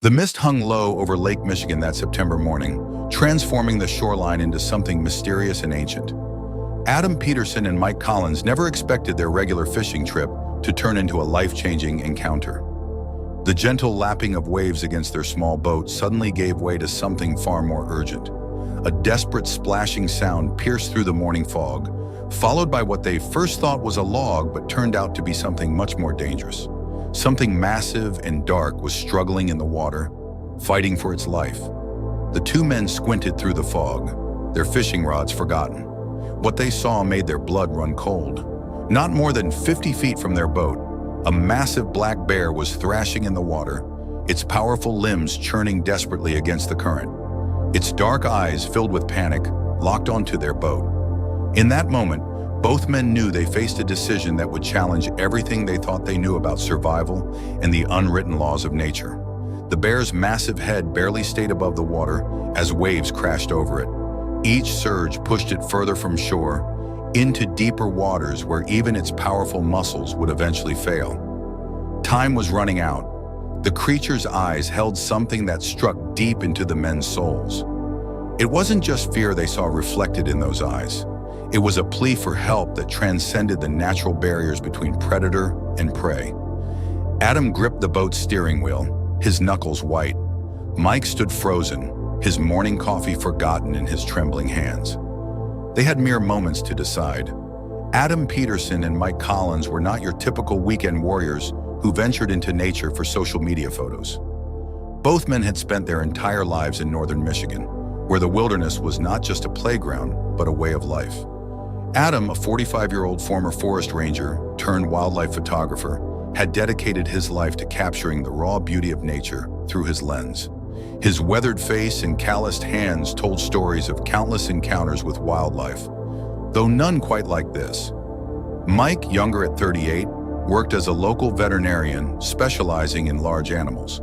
The mist hung low over Lake Michigan that September morning, transforming the shoreline into something mysterious and ancient. Adam Peterson and Mike Collins never expected their regular fishing trip to turn into a life-changing encounter. The gentle lapping of waves against their small boat suddenly gave way to something far more urgent. A desperate splashing sound pierced through the morning fog, followed by what they first thought was a log but turned out to be something much more dangerous. Something massive and dark was struggling in the water, fighting for its life. The two men squinted through the fog, their fishing rods forgotten. What they saw made their blood run cold. Not more than 50 feet from their boat, a massive black bear was thrashing in the water, its powerful limbs churning desperately against the current. Its dark eyes, filled with panic, locked onto their boat. In that moment, both men knew they faced a decision that would challenge everything they thought they knew about survival and the unwritten laws of nature. The bear's massive head barely stayed above the water as waves crashed over it. Each surge pushed it further from shore, into deeper waters where even its powerful muscles would eventually fail. Time was running out. The creature's eyes held something that struck deep into the men's souls. It wasn't just fear they saw reflected in those eyes. It was a plea for help that transcended the natural barriers between predator and prey. Adam gripped the boat's steering wheel, his knuckles white. Mike stood frozen, his morning coffee forgotten in his trembling hands. They had mere moments to decide. Adam Peterson and Mike Collins were not your typical weekend warriors who ventured into nature for social media photos. Both men had spent their entire lives in northern Michigan, where the wilderness was not just a playground, but a way of life. Adam, a 45-year-old former forest ranger turned wildlife photographer, had dedicated his life to capturing the raw beauty of nature through his lens. His weathered face and calloused hands told stories of countless encounters with wildlife, though none quite like this. Mike, younger at 38, worked as a local veterinarian specializing in large animals.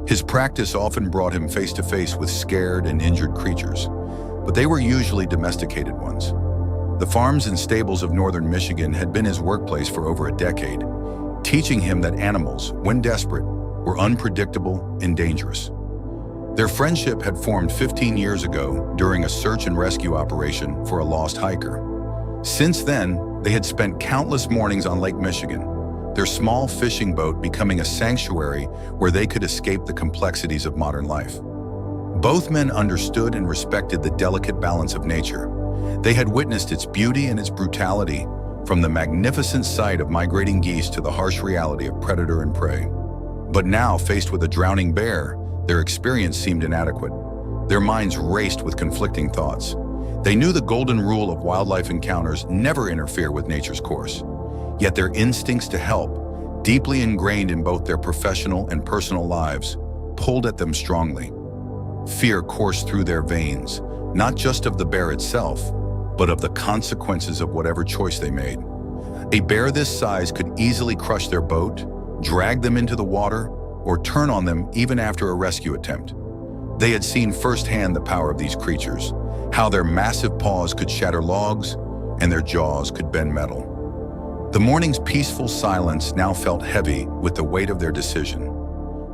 His practice often brought him face to face with scared and injured creatures, but they were usually domesticated ones. The farms and stables of northern Michigan had been his workplace for over a decade, teaching him that animals, when desperate, were unpredictable and dangerous. Their friendship had formed 15 years ago during a search and rescue operation for a lost hiker. Since then, they had spent countless mornings on Lake Michigan, their small fishing boat becoming a sanctuary where they could escape the complexities of modern life. Both men understood and respected the delicate balance of nature. They had witnessed its beauty and its brutality, from the magnificent sight of migrating geese to the harsh reality of predator and prey. But now, faced with a drowning bear, their experience seemed inadequate. Their minds raced with conflicting thoughts. They knew the golden rule of wildlife encounters never interfere with nature's course. Yet their instincts to help, deeply ingrained in both their professional and personal lives, pulled at them strongly. Fear coursed through their veins, not just of the bear itself, but of the consequences of whatever choice they made. A bear this size could easily crush their boat, drag them into the water, or turn on them even after a rescue attempt. They had seen firsthand the power of these creatures, how their massive paws could shatter logs and their jaws could bend metal. The morning's peaceful silence now felt heavy with the weight of their decision.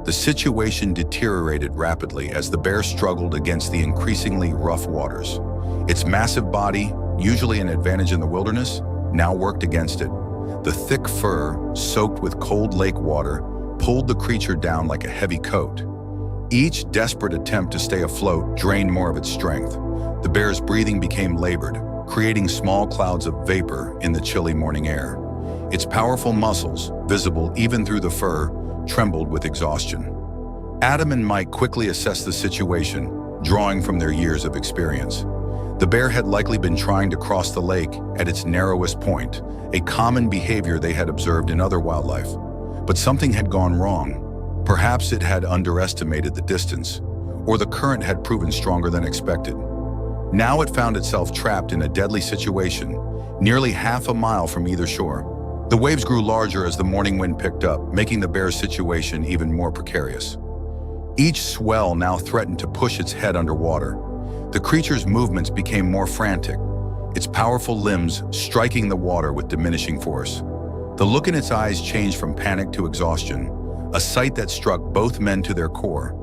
The situation deteriorated rapidly as the bear struggled against the increasingly rough waters. Its massive body, usually an advantage in the wilderness, now worked against it. The thick fur, soaked with cold lake water, pulled the creature down like a heavy coat. Each desperate attempt to stay afloat drained more of its strength. The bear's breathing became labored, creating small clouds of vapor in the chilly morning air. Its powerful muscles, visible even through the fur, trembled with exhaustion. Adam and Mike quickly assessed the situation, drawing from their years of experience. The bear had likely been trying to cross the lake at its narrowest point, a common behavior they had observed in other wildlife. But something had gone wrong. Perhaps it had underestimated the distance, or the current had proven stronger than expected. Now it found itself trapped in a deadly situation, nearly half a mile from either shore. The waves grew larger as the morning wind picked up, making the bear's situation even more precarious. Each swell now threatened to push its head underwater. The creature's movements became more frantic, its powerful limbs striking the water with diminishing force. The look in its eyes changed from panic to exhaustion, a sight that struck both men to their core.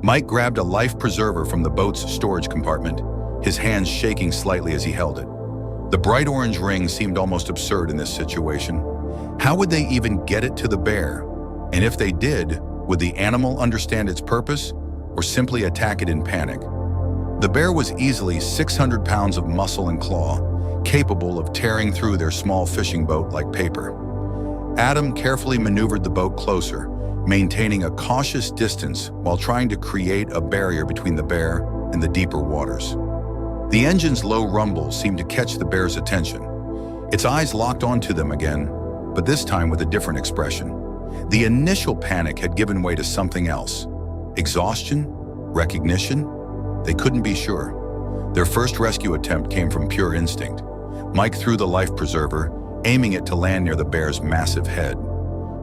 Mike grabbed a life preserver from the boat's storage compartment, his hands shaking slightly as he held it. The bright orange ring seemed almost absurd in this situation. How would they even get it to the bear? And if they did, would the animal understand its purpose or simply attack it in panic? The bear was easily 600 pounds of muscle and claw, capable of tearing through their small fishing boat like paper. Adam carefully maneuvered the boat closer, maintaining a cautious distance while trying to create a barrier between the bear and the deeper waters. The engine's low rumble seemed to catch the bear's attention. Its eyes locked onto them again, but this time with a different expression. The initial panic had given way to something else. Exhaustion? Recognition? They couldn't be sure. Their first rescue attempt came from pure instinct. Mike threw the life preserver, aiming it to land near the bear's massive head.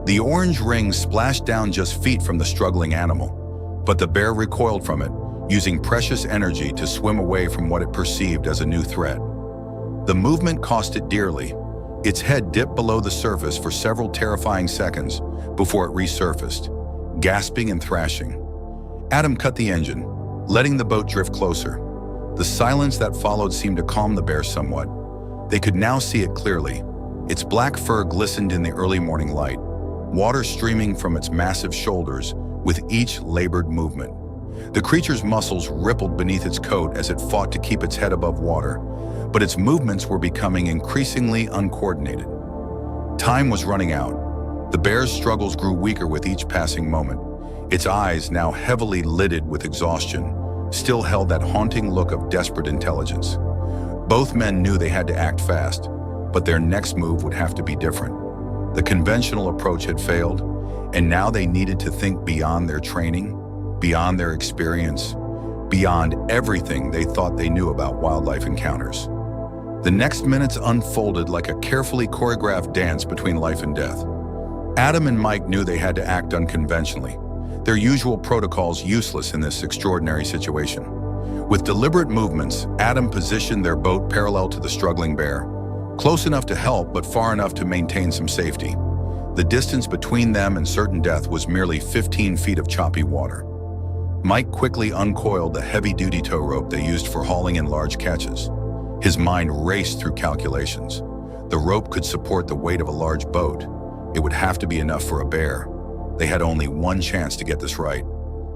The orange ring splashed down just feet from the struggling animal, but the bear recoiled from it, using precious energy to swim away from what it perceived as a new threat. The movement cost it dearly. Its head dipped below the surface for several terrifying seconds before it resurfaced, gasping and thrashing. Adam cut the engine, letting the boat drift closer. The silence that followed seemed to calm the bear somewhat. They could now see it clearly. Its black fur glistened in the early morning light, water streaming from its massive shoulders with each labored movement. The creature's muscles rippled beneath its coat as it fought to keep its head above water, but its movements were becoming increasingly uncoordinated. Time was running out. The bear's struggles grew weaker with each passing moment. Its eyes, now heavily lidded with exhaustion, still held that haunting look of desperate intelligence. Both men knew they had to act fast, but their next move would have to be different. The conventional approach had failed, and now they needed to think beyond their training, beyond their experience, beyond everything they thought they knew about wildlife encounters. The next minutes unfolded like a carefully choreographed dance between life and death. Adam and Mike knew they had to act unconventionally, their usual protocols useless in this extraordinary situation. With deliberate movements, Adam positioned their boat parallel to the struggling bear, close enough to help but far enough to maintain some safety. The distance between them and certain death was merely 15 feet of choppy water. Mike quickly uncoiled the heavy-duty tow rope they used for hauling in large catches. His mind raced through calculations. The rope could support the weight of a large boat. It would have to be enough for a bear. They had only one chance to get this right.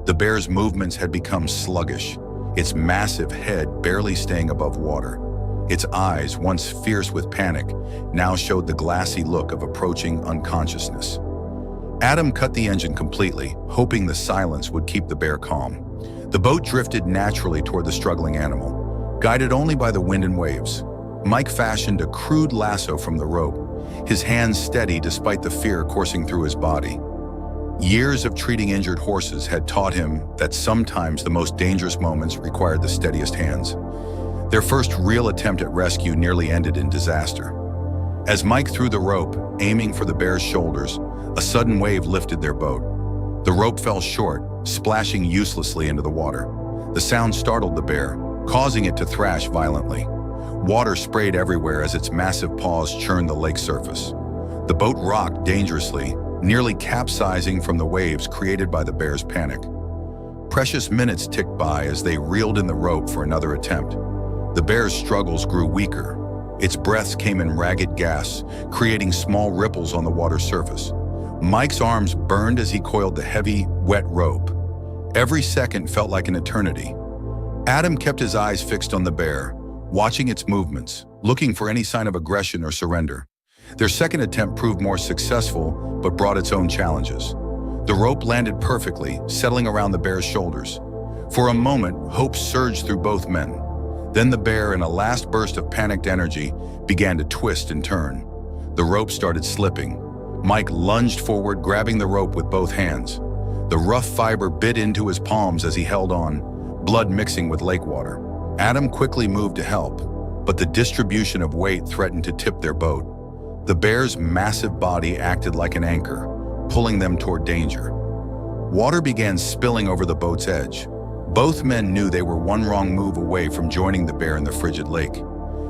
The bear's movements had become sluggish, its massive head barely staying above water. Its eyes, once fierce with panic, now showed the glassy look of approaching unconsciousness. Adam cut the engine completely, hoping the silence would keep the bear calm. The boat drifted naturally toward the struggling animal, guided only by the wind and waves. Mike fashioned a crude lasso from the rope, his hands steady despite the fear coursing through his body. Years of treating injured horses had taught him that sometimes the most dangerous moments required the steadiest hands. Their first real attempt at rescue nearly ended in disaster. As Mike threw the rope, aiming for the bear's shoulders, a sudden wave lifted their boat. The rope fell short, splashing uselessly into the water. The sound startled the bear, causing it to thrash violently. Water sprayed everywhere as its massive paws churned the lake surface. The boat rocked dangerously, nearly capsizing from the waves created by the bear's panic. Precious minutes ticked by as they reeled in the rope for another attempt. The bear's struggles grew weaker. Its breaths came in ragged gasps, creating small ripples on the water's surface. Mike's arms burned as he coiled the heavy, wet rope. Every second felt like an eternity. Adam kept his eyes fixed on the bear, watching its movements, looking for any sign of aggression or surrender. Their second attempt proved more successful, but brought its own challenges. The rope landed perfectly, settling around the bear's shoulders. For a moment, hope surged through both men. Then the bear, in a last burst of panicked energy, began to twist and turn. The rope started slipping. Mike lunged forward, grabbing the rope with both hands. The rough fiber bit into his palms as he held on, blood mixing with lake water. Adam quickly moved to help, but the distribution of weight threatened to tip their boat. The bear's massive body acted like an anchor, pulling them toward danger. Water began spilling over the boat's edge. Both men knew they were one wrong move away from joining the bear in the frigid lake.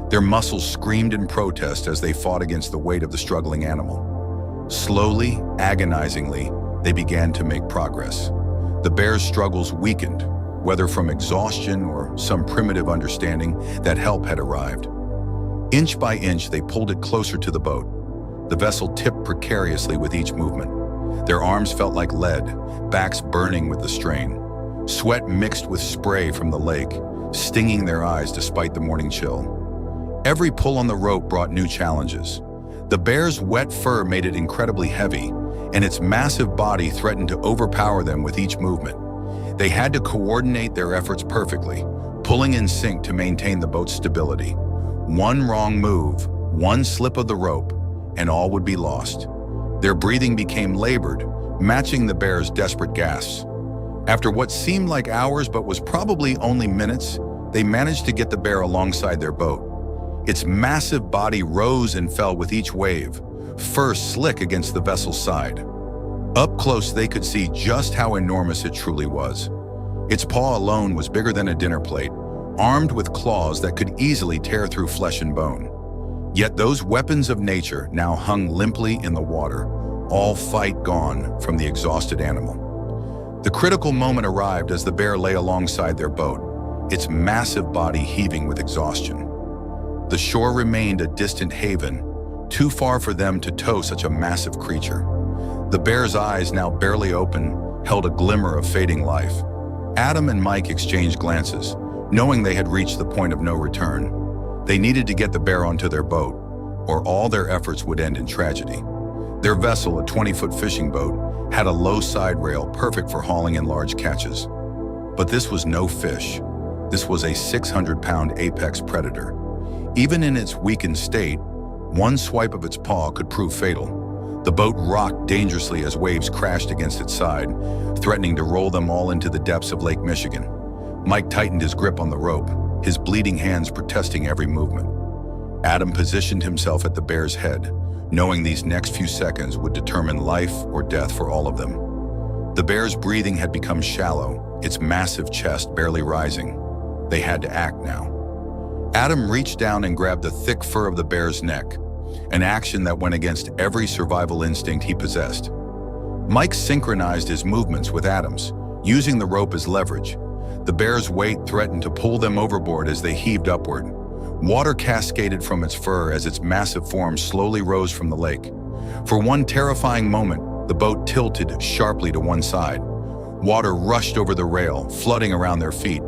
Their muscles screamed in protest as they fought against the weight of the struggling animal. Slowly, agonizingly, they began to make progress. The bear's struggles weakened, whether from exhaustion or some primitive understanding that help had arrived. Inch by inch, they pulled it closer to the boat. The vessel tipped precariously with each movement. Their arms felt like lead, backs burning with the strain. Sweat mixed with spray from the lake, stinging their eyes despite the morning chill. Every pull on the rope brought new challenges. The bear's wet fur made it incredibly heavy, and its massive body threatened to overpower them with each movement. They had to coordinate their efforts perfectly, pulling in sync to maintain the boat's stability. One wrong move, one slip of the rope, and all would be lost. Their breathing became labored, matching the bear's desperate gasps. After what seemed like hours but was probably only minutes, they managed to get the bear alongside their boat. Its massive body rose and fell with each wave, fur slick against the vessel's side. Up close, they could see just how enormous it truly was. Its paw alone was bigger than a dinner plate, armed with claws that could easily tear through flesh and bone. Yet those weapons of nature now hung limply in the water, all fight gone from the exhausted animal. The critical moment arrived as the bear lay alongside their boat, its massive body heaving with exhaustion. The shore remained a distant haven, too far for them to tow such a massive creature. The bear's eyes, now barely open, held a glimmer of fading life. Adam and Mike exchanged glances, knowing they had reached the point of no return. They needed to get the bear onto their boat, or all their efforts would end in tragedy. Their vessel, a 20-foot fishing boat, had a low side rail perfect for hauling in large catches. But this was no fish. This was a 600-pound apex predator. Even in its weakened state, one swipe of its paw could prove fatal. The boat rocked dangerously as waves crashed against its side, threatening to roll them all into the depths of Lake Michigan. Mike tightened his grip on the rope, his bleeding hands protesting every movement. Adam positioned himself at the bear's head, knowing these next few seconds would determine life or death for all of them. The bear's breathing had become shallow, its massive chest barely rising. They had to act now. Adam reached down and grabbed the thick fur of the bear's neck, an action that went against every survival instinct he possessed. Mike synchronized his movements with Adam's, using the rope as leverage. The bear's weight threatened to pull them overboard as they heaved upward. Water cascaded from its fur as its massive form slowly rose from the lake. For one terrifying moment, the boat tilted sharply to one side. Water rushed over the rail, flooding around their feet.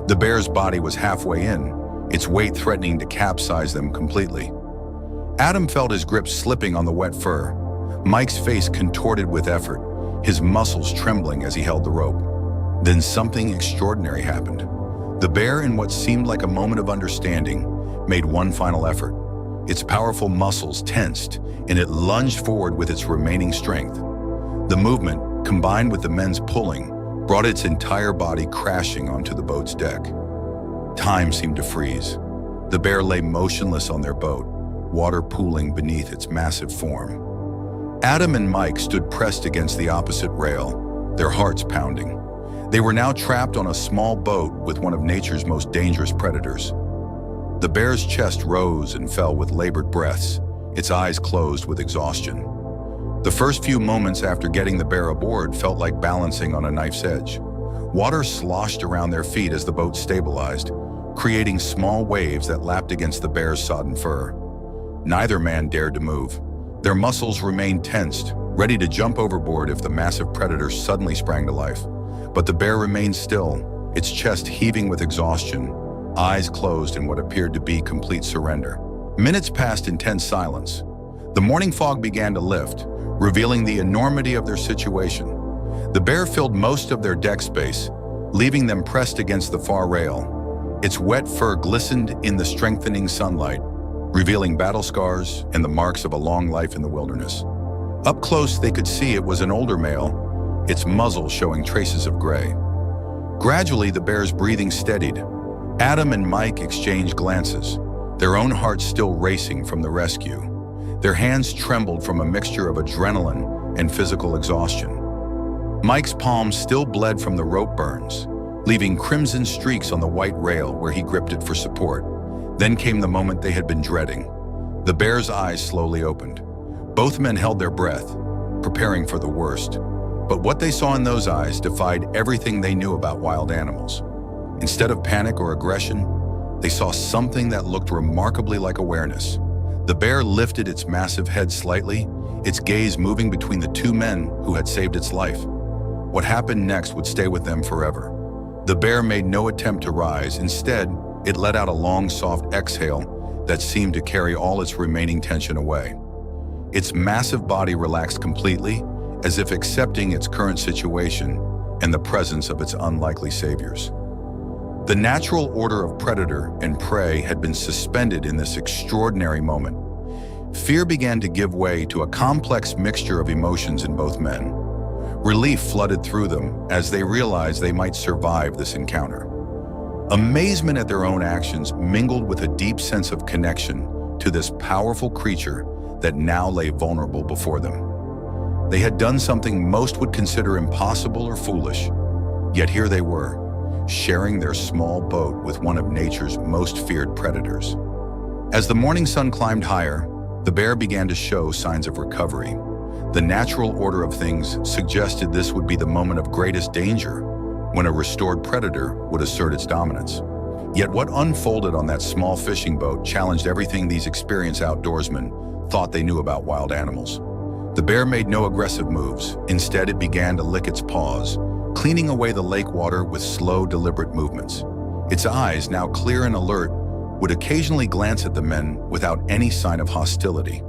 The bear's body was halfway in, its weight threatening to capsize them completely. Adam felt his grip slipping on the wet fur. Mike's face contorted with effort, his muscles trembling as he held the rope. Then something extraordinary happened. The bear, in what seemed like a moment of understanding, made one final effort. Its powerful muscles tensed, and it lunged forward with its remaining strength. The movement, combined with the men's pulling, brought its entire body crashing onto the boat's deck. Time seemed to freeze. The bear lay motionless on their boat, water pooling beneath its massive form. Adam and Mike stood pressed against the opposite rail, their hearts pounding. They were now trapped on a small boat with one of nature's most dangerous predators. The bear's chest rose and fell with labored breaths, its eyes closed with exhaustion. The first few moments after getting the bear aboard felt like balancing on a knife's edge. Water sloshed around their feet as the boat stabilized, creating small waves that lapped against the bear's sodden fur. Neither man dared to move. Their muscles remained tensed, ready to jump overboard if the massive predator suddenly sprang to life. But the bear remained still, its chest heaving with exhaustion, eyes closed in what appeared to be complete surrender. Minutes passed in tense silence. The morning fog began to lift, revealing the enormity of their situation. The bear filled most of their deck space, leaving them pressed against the far rail. Its wet fur glistened in the strengthening sunlight, revealing battle scars and the marks of a long life in the wilderness. Up close, they could see it was an older male, its muzzle showing traces of gray. Gradually, the bear's breathing steadied. Adam and Mike exchanged glances, their own hearts still racing from the rescue. Their hands trembled from a mixture of adrenaline and physical exhaustion. Mike's palms still bled from the rope burns, leaving crimson streaks on the white rail where he gripped it for support. Then came the moment they had been dreading. The bear's eyes slowly opened. Both men held their breath, preparing for the worst. But what they saw in those eyes defied everything they knew about wild animals. Instead of panic or aggression, they saw something that looked remarkably like awareness. The bear lifted its massive head slightly, its gaze moving between the two men who had saved its life. What happened next would stay with them forever. The bear made no attempt to rise. Instead, it let out a long, soft exhale that seemed to carry all its remaining tension away. Its massive body relaxed completely, as if accepting its current situation and the presence of its unlikely saviors. The natural order of predator and prey had been suspended in this extraordinary moment. Fear began to give way to a complex mixture of emotions in both men. Relief flooded through them as they realized they might survive this encounter. Amazement at their own actions mingled with a deep sense of connection to this powerful creature that now lay vulnerable before them. They had done something most would consider impossible or foolish, yet here they were, sharing their small boat with one of nature's most feared predators. As the morning sun climbed higher, the bear began to show signs of recovery. The natural order of things suggested this would be the moment of greatest danger, when a restored predator would assert its dominance. Yet what unfolded on that small fishing boat challenged everything these experienced outdoorsmen thought they knew about wild animals. The bear made no aggressive moves. Instead, it began to lick its paws, cleaning away the lake water with slow, deliberate movements. Its eyes, now clear and alert, would occasionally glance at the men without any sign of hostility.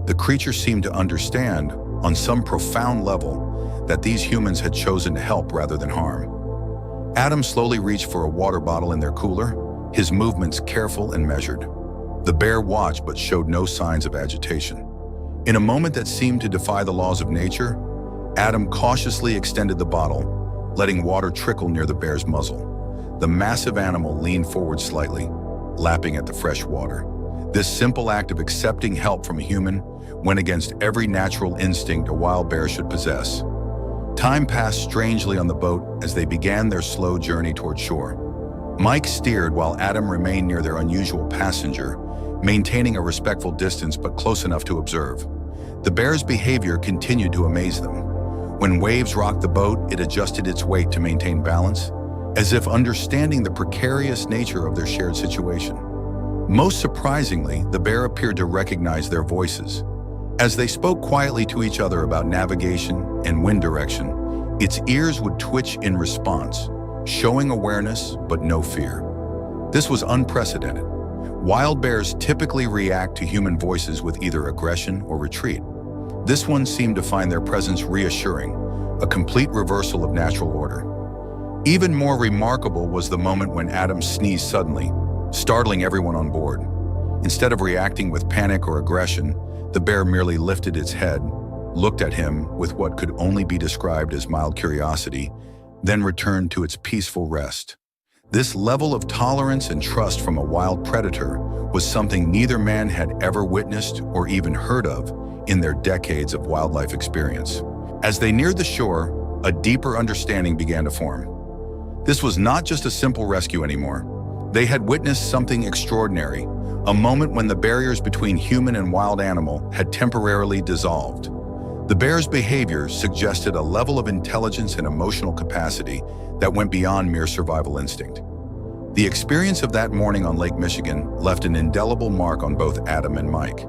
The creature seemed to understand, on some profound level, that these humans had chosen to help rather than harm. Adam slowly reached for a water bottle in their cooler, his movements careful and measured. The bear watched but showed no signs of agitation. In a moment that seemed to defy the laws of nature, Adam cautiously extended the bottle, letting water trickle near the bear's muzzle. The massive animal leaned forward slightly, lapping at the fresh water. This simple act of accepting help from a human went against every natural instinct a wild bear should possess. Time passed strangely on the boat as they began their slow journey toward shore. Mike steered while Adam remained near their unusual passenger, maintaining a respectful distance but close enough to observe. The bear's behavior continued to amaze them. When waves rocked the boat, it adjusted its weight to maintain balance, as if understanding the precarious nature of their shared situation. Most surprisingly, the bear appeared to recognize their voices. As they spoke quietly to each other about navigation and wind direction, its ears would twitch in response, showing awareness but no fear. This was unprecedented. Wild bears typically react to human voices with either aggression or retreat. This one seemed to find their presence reassuring, a complete reversal of natural order. Even more remarkable was the moment when Adam sneezed suddenly, startling everyone on board. Instead of reacting with panic or aggression, the bear merely lifted its head, looked at him with what could only be described as mild curiosity, then returned to its peaceful rest. This level of tolerance and trust from a wild predator was something neither man had ever witnessed or even heard of in their decades of wildlife experience. As they neared the shore, a deeper understanding began to form. This was not just a simple rescue anymore. They had witnessed something extraordinary, a moment when the barriers between human and wild animal had temporarily dissolved. The bear's behavior suggested a level of intelligence and emotional capacity that went beyond mere survival instinct. The experience of that morning on Lake Michigan left an indelible mark on both Adam and Mike.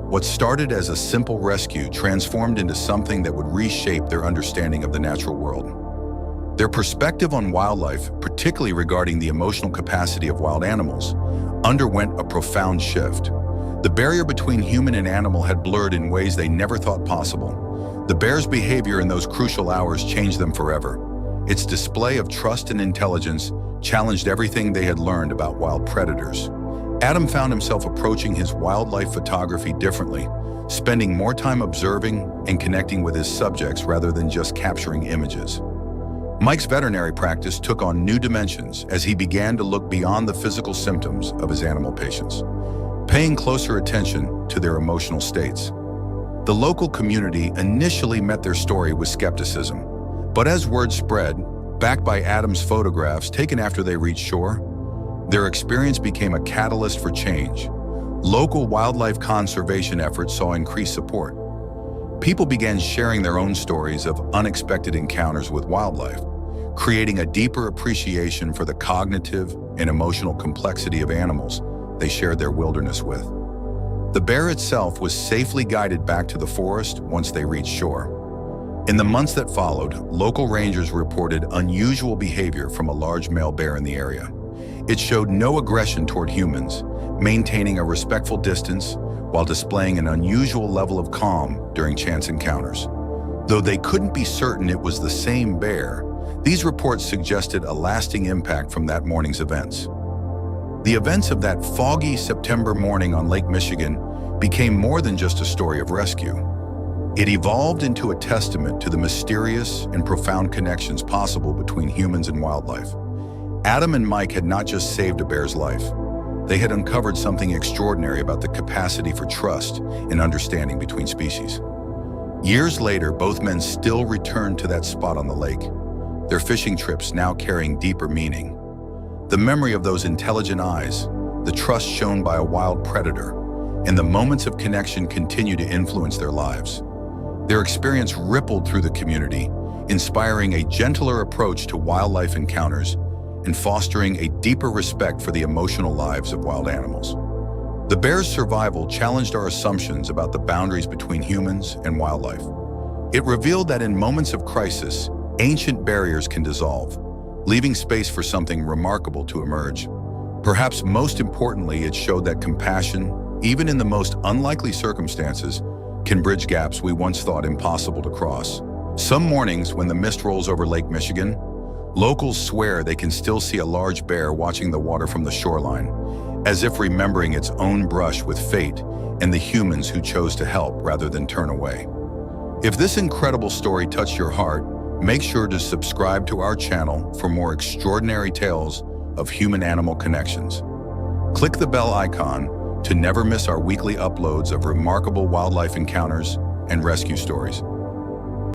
What started as a simple rescue transformed into something that would reshape their understanding of the natural world. Their perspective on wildlife, particularly regarding the emotional capacity of wild animals, underwent a profound shift. The barrier between human and animal had blurred in ways they never thought possible. The bear's behavior in those crucial hours changed them forever. Its display of trust and intelligence challenged everything they had learned about wild predators. Adam found himself approaching his wildlife photography differently, spending more time observing and connecting with his subjects rather than just capturing images. Mike's veterinary practice took on new dimensions as he began to look beyond the physical symptoms of his animal patients, paying closer attention to their emotional states. The local community initially met their story with skepticism, but as word spread, backed by Adam's photographs taken after they reached shore, their experience became a catalyst for change. Local wildlife conservation efforts saw increased support. people began sharing their own stories of unexpected encounters with wildlife, creating a deeper appreciation for the cognitive and emotional complexity of animals they shared their wilderness with. The bear itself was safely guided back to the forest once they reached shore. In the months that followed, local rangers reported unusual behavior from a large male bear in the area. It showed no aggression toward humans, maintaining a respectful distance while displaying an unusual level of calm during chance encounters. Though they couldn't be certain it was the same bear, these reports suggested a lasting impact from that morning's events. The events of that foggy September morning on Lake Michigan became more than just a story of rescue. It evolved into a testament to the mysterious and profound connections possible between humans and wildlife. Adam and Mike had not just saved a bear's life. They had uncovered something extraordinary about the capacity for trust and understanding between species. Years later, both men still returned to that spot on the lake, their fishing trips now carrying deeper meaning. The memory of those intelligent eyes, the trust shown by a wild predator, and the moments of connection continue to influence their lives. Their experience rippled through the community, inspiring a gentler approach to wildlife encounters and fostering a deeper respect for the emotional lives of wild animals. The bear's survival challenged our assumptions about the boundaries between humans and wildlife. It revealed that in moments of crisis, ancient barriers can dissolve, leaving space for something remarkable to emerge. Perhaps most importantly, it showed that compassion, even in the most unlikely circumstances, can bridge gaps we once thought impossible to cross. Some mornings, when the mist rolls over Lake Michigan, locals swear they can still see a large bear watching the water from the shoreline, as if remembering its own brush with fate and the humans who chose to help rather than turn away. If this incredible story touched your heart, make sure to subscribe to our channel for more extraordinary tales of human-animal connections. Click the bell icon to never miss our weekly uploads of remarkable wildlife encounters and rescue stories.